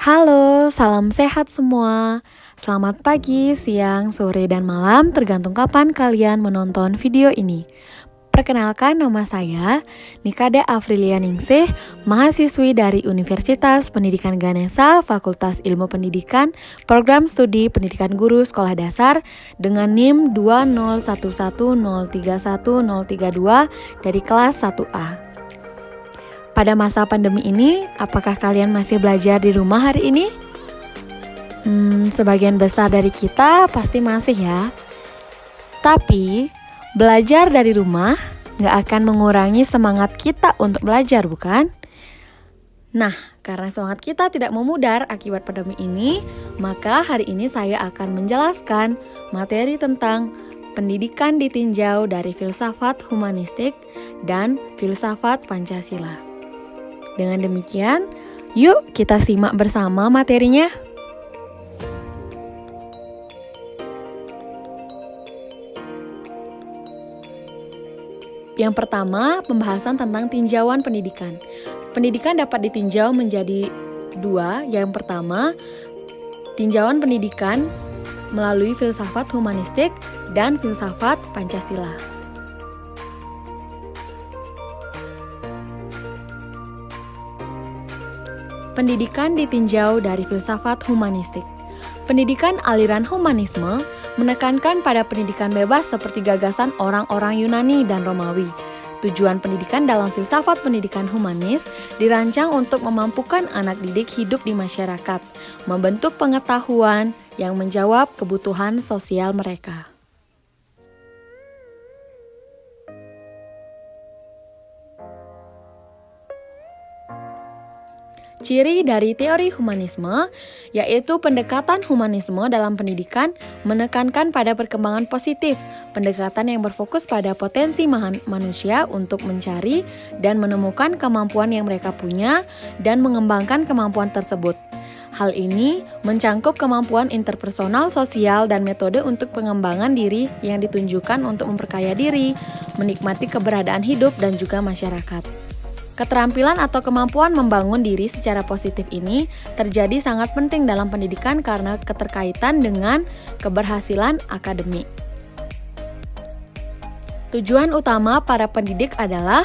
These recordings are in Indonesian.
Halo, salam sehat semua. Selamat pagi, siang, sore, dan malam, tergantung kapan kalian menonton video ini. Perkenalkan, nama saya Nikada Afrilia Ningsih, mahasiswi dari Universitas Pendidikan Ganesha, Fakultas Ilmu Pendidikan, Program Studi Pendidikan Guru Sekolah Dasar dengan NIM 201103132 dari kelas 1A. Pada masa pandemi ini, apakah kalian masih belajar di rumah hari ini? Sebagian besar dari kita pasti masih ya. Tapi, belajar dari rumah nggak akan mengurangi semangat kita untuk belajar, bukan? Nah, karena semangat kita tidak memudar akibat pandemi ini, maka hari ini saya akan menjelaskan materi tentang pendidikan ditinjau dari filsafat humanistik dan filsafat Pancasila. Dengan demikian, yuk kita simak bersama materinya. Yang pertama, pembahasan tentang tinjauan pendidikan. Pendidikan dapat ditinjau menjadi dua. Yang pertama, tinjauan pendidikan melalui filsafat humanistik dan filsafat Pancasila. Pendidikan ditinjau dari filsafat humanistik. Pendidikan aliran humanisme menekankan pada pendidikan bebas seperti gagasan orang-orang Yunani dan Romawi. Tujuan pendidikan dalam filsafat pendidikan humanis dirancang untuk memampukan anak didik hidup di masyarakat, membentuk pengetahuan yang menjawab kebutuhan sosial mereka. Ciri dari teori humanisme, yaitu pendekatan humanisme dalam pendidikan menekankan pada perkembangan positif, pendekatan yang berfokus pada potensi manusia untuk mencari dan menemukan kemampuan yang mereka punya dan mengembangkan kemampuan tersebut. Hal ini mencangkup kemampuan interpersonal, sosial, dan metode untuk pengembangan diri yang ditunjukkan untuk memperkaya diri, menikmati keberadaan hidup, dan juga masyarakat. Keterampilan atau kemampuan membangun diri secara positif ini terjadi sangat penting dalam pendidikan karena keterkaitan dengan keberhasilan akademik. Tujuan utama para pendidik adalah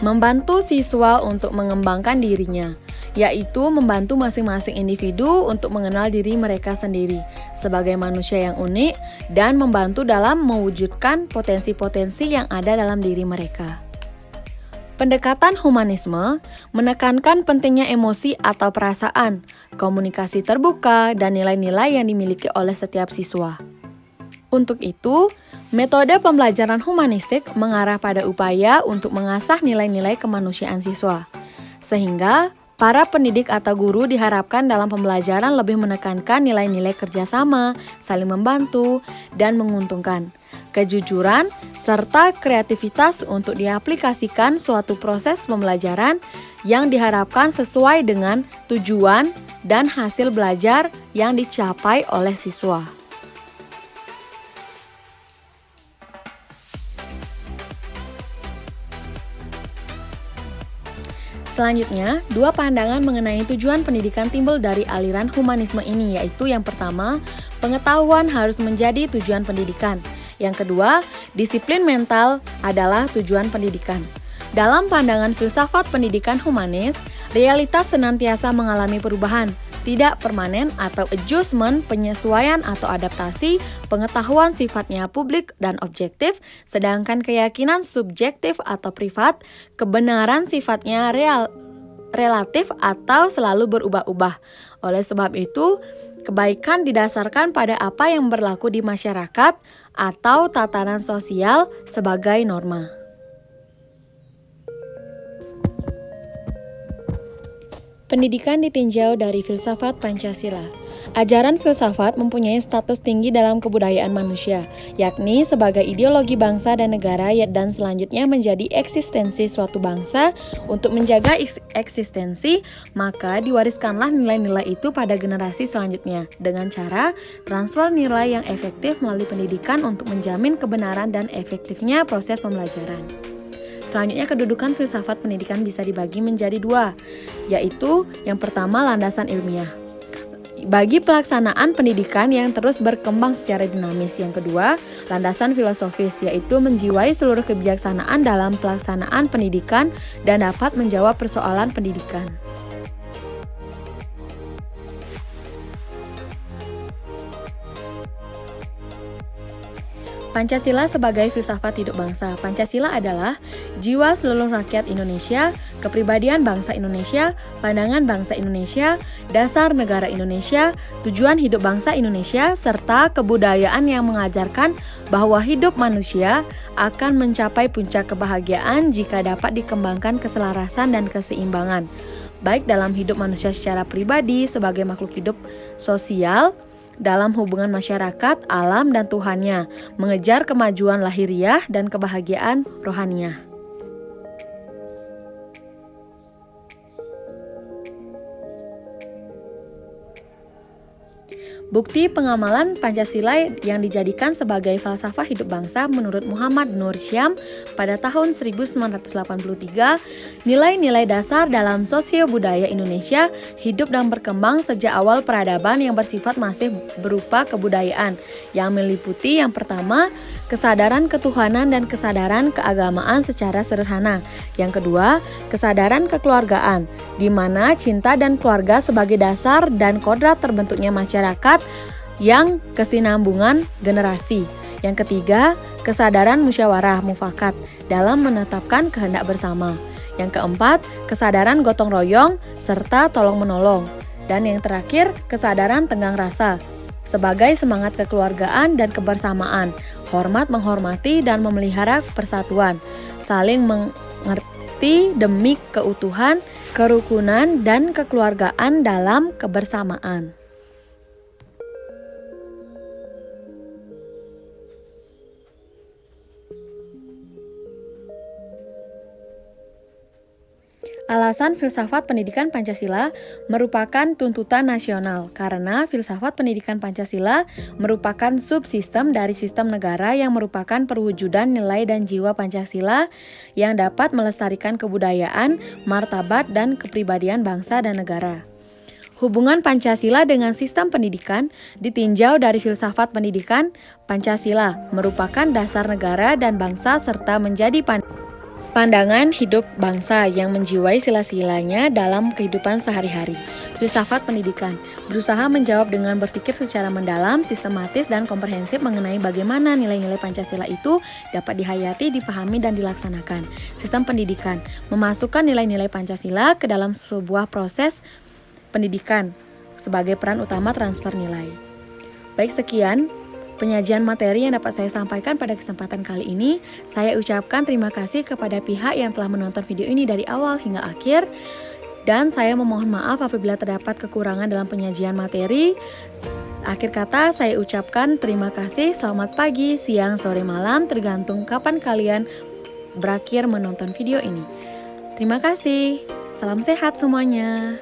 membantu siswa untuk mengembangkan dirinya, yaitu membantu masing-masing individu untuk mengenal diri mereka sendiri sebagai manusia yang unik dan membantu dalam mewujudkan potensi-potensi yang ada dalam diri mereka. Pendekatan humanisme menekankan pentingnya emosi atau perasaan, komunikasi terbuka, dan nilai-nilai yang dimiliki oleh setiap siswa. Untuk itu, metode pembelajaran humanistik mengarah pada upaya untuk mengasah nilai-nilai kemanusiaan siswa, sehingga para pendidik atau guru diharapkan dalam pembelajaran lebih menekankan nilai-nilai kerjasama, saling membantu, dan menguntungkan, kejujuran, serta kreativitas untuk diaplikasikan suatu proses pembelajaran yang diharapkan sesuai dengan tujuan dan hasil belajar yang dicapai oleh siswa. Selanjutnya, dua pandangan mengenai tujuan pendidikan timbul dari aliran humanisme ini, yaitu yang pertama, pengetahuan harus menjadi tujuan pendidikan. Yang kedua, disiplin mental adalah tujuan pendidikan. Dalam pandangan filsafat pendidikan humanis, realitas senantiasa mengalami perubahan, tidak permanen atau adjustment, penyesuaian atau adaptasi, pengetahuan sifatnya publik dan objektif, sedangkan keyakinan subjektif atau privat, kebenaran sifatnya relatif atau selalu berubah-ubah. Oleh sebab itu, kebaikan didasarkan pada apa yang berlaku di masyarakat atau tatanan sosial sebagai norma. Pendidikan ditinjau dari filsafat Pancasila. Ajaran filsafat mempunyai status tinggi dalam kebudayaan manusia, yakni sebagai ideologi bangsa dan negara dan selanjutnya menjadi eksistensi suatu bangsa. Untuk menjaga eksistensi, maka diwariskanlah nilai-nilai itu pada generasi selanjutnya dengan cara transfer nilai yang efektif melalui pendidikan untuk menjamin kebenaran dan efektifnya proses pembelajaran. Selanjutnya, kedudukan filsafat pendidikan bisa dibagi menjadi dua, yaitu yang pertama landasan ilmiah. bagi pelaksanaan pendidikan yang terus berkembang secara dinamis. Yang kedua, landasan filosofis, yaitu menjiwai seluruh kebijaksanaan dalam pelaksanaan pendidikan dan dapat menjawab persoalan pendidikan. Pancasila sebagai filsafat hidup bangsa. Pancasila adalah jiwa seluruh rakyat Indonesia, kepribadian bangsa Indonesia, pandangan bangsa Indonesia, dasar negara Indonesia, tujuan hidup bangsa Indonesia, serta kebudayaan yang mengajarkan bahwa hidup manusia akan mencapai puncak kebahagiaan jika dapat dikembangkan keselarasan dan keseimbangan, baik dalam hidup manusia secara pribadi sebagai makhluk hidup sosial, dalam hubungan masyarakat, alam, dan Tuhannya, mengejar kemajuan lahiriah dan kebahagiaan rohaniah. Bukti pengamalan Pancasila yang dijadikan sebagai falsafah hidup bangsa menurut Muhammad Nur Syam pada tahun 1983, nilai-nilai dasar dalam sosio-budaya Indonesia hidup dan berkembang sejak awal peradaban yang bersifat masih berupa kebudayaan yang meliputi yang pertama, kesadaran ketuhanan dan kesadaran keagamaan secara sederhana. Yang kedua, kesadaran kekeluargaan, di mana cinta dan keluarga sebagai dasar dan kodrat terbentuknya masyarakat yang kesinambungan generasi. Yang ketiga, kesadaran musyawarah mufakat dalam menetapkan kehendak bersama. Yang keempat, kesadaran gotong royong serta tolong-menolong. Dan yang terakhir, kesadaran tenggang rasa sebagai semangat kekeluargaan dan kebersamaan, hormat menghormati dan memelihara persatuan, saling mengerti demi keutuhan, kerukunan, dan kekeluargaan dalam kebersamaan. Alasan filsafat pendidikan Pancasila merupakan tuntutan nasional karena filsafat pendidikan Pancasila merupakan subsistem dari sistem negara yang merupakan perwujudan nilai dan jiwa Pancasila yang dapat melestarikan kebudayaan, martabat, dan kepribadian bangsa dan negara. Hubungan Pancasila dengan sistem pendidikan ditinjau dari filsafat pendidikan. Pancasila merupakan dasar negara dan bangsa serta menjadi pandangan hidup bangsa yang menjiwai sila-silanya dalam kehidupan sehari-hari. Filsafat pendidikan berusaha menjawab dengan berpikir secara mendalam, sistematis, dan komprehensif mengenai bagaimana nilai-nilai Pancasila itu dapat dihayati, dipahami, dan dilaksanakan. Sistem pendidikan memasukkan nilai-nilai Pancasila ke dalam sebuah proses pendidikan sebagai peran utama transfer nilai. Baik, sekian penyajian materi yang dapat saya sampaikan pada kesempatan kali ini. Saya ucapkan terima kasih kepada pihak yang telah menonton video ini dari awal hingga akhir. Dan saya memohon maaf apabila terdapat kekurangan dalam penyajian materi. Akhir kata, saya ucapkan terima kasih. Selamat pagi, siang, sore, malam, tergantung kapan kalian berakhir menonton video ini. Terima kasih. Salam sehat semuanya.